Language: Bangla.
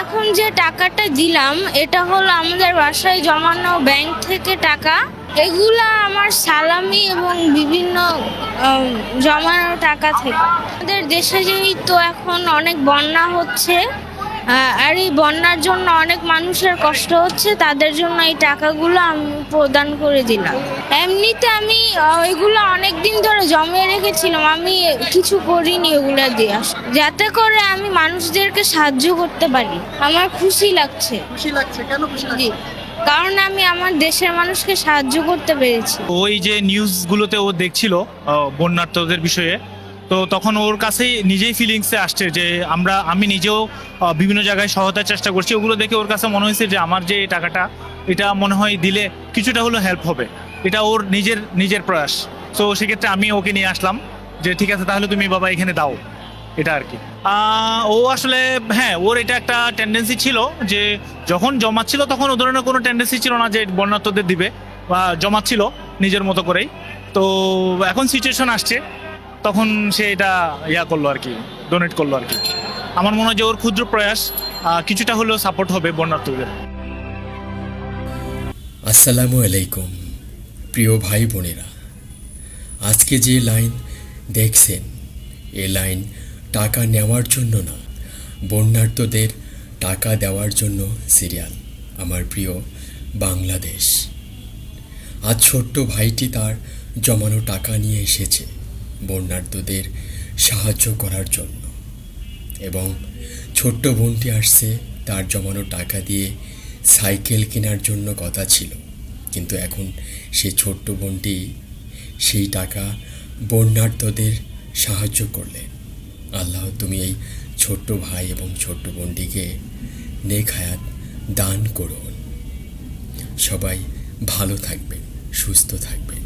এখন যে টাকাটা দিলাম এটা হলো আমাদের বাসায় জমানো ব্যাংক থেকে টাকা। এগুলা আমার সালামি এবং বিভিন্ন জমানো টাকা থেকে। আমাদের দেশে যেই তো এখন অনেক বন্যা হচ্ছে, আর এই বন্যার জন্য অনেক মানুষের কষ্ট হচ্ছে, তাদের জন্য এই টাকাগুলো আমি প্রদান করে দিলাম। এমনিতে আমি ওইগুলো অনেক দিন ধরে জমিয়ে রেখেছিলাম, আমি কিছু করিনি ওগুলো দিয়ে, যাতে করে আমি মানুষদেরকে সাহায্য করতে পারি। আমার খুশি লাগছে। খুশি লাগছে, কেন খুশি লাগছে? জি, কারণ আমি আমার দেশের মানুষকে সাহায্য করতে পেরেছি। ওই যে নিউজগুলোতে ও দেখছিল বন্যার্থদের বিষয়ে, তো তখন ওর কাছেই নিজেই ফিলিংসে আসছে যে আমি নিজেও বিভিন্ন জায়গায় সহায়তার চেষ্টা করছি। ওগুলো দেখে ওর কাছে মনে হয়েছে যে আমার যে এই টাকাটা, এটা মনে হয় দিলে কিছুটা হলেও হেল্প হবে। এটা ওর নিজের প্রয়াস। তো সেক্ষেত্রে আমি ওকে নিয়ে আসলাম যে ঠিক আছে তাহলে তুমি বাবা এখানে দাও, এটা আর কি। ও আসলে হ্যাঁ, ওর এটা একটা টেন্ডেন্সি ছিল যে যখন জমাচ্ছিল তখন ও ধরনের কোনো টেন্ডেন্সি ছিল না যে বন্যার্থদের দিবে, বা জমাচ্ছিল নিজের মতো করেই। তো এখন সিচুয়েশন আসছে, তখন সে এটা করলো আর কি, ডোনেট করলো আর কি। আমার মনে হয় যে ওর ক্ষুদ্র প্রয়াস কিছুটা হলেও সাপোর্ট হবে বন্যার্থদের। আসসালামু আলাইকুম প্রিয় ভাই বোনেরা, আজকে যে লাইন দেখছেন এ লাইন টাকা নেওয়ার জন্য না, বন্যার্থদের টাকা দেওয়ার জন্য সিরিয়াল। আমার প্রিয় বাংলাদেশ, আজ ছোট্ট ভাইটি তার জমানো টাকা নিয়ে এসেছে বন্যার্থদের সাহায্য করার জন্য, এবং ছোট্ট বোনটি আসছে তার জমানো টাকা দিয়ে সাইকেল কেনার জন্য কথা ছিল, কিন্তু এখন সে ছোট্ট বোনটি সেই টাকা বন্যার্থদের সাহায্য করলেন। আল্লাহ তুমি এই ছোট্ট ভাই এবং ছোট্ট বোনটিকে নেক হায়াত দান করুন। সবাই ভালো থাকবেন, সুস্থ থাকবেন।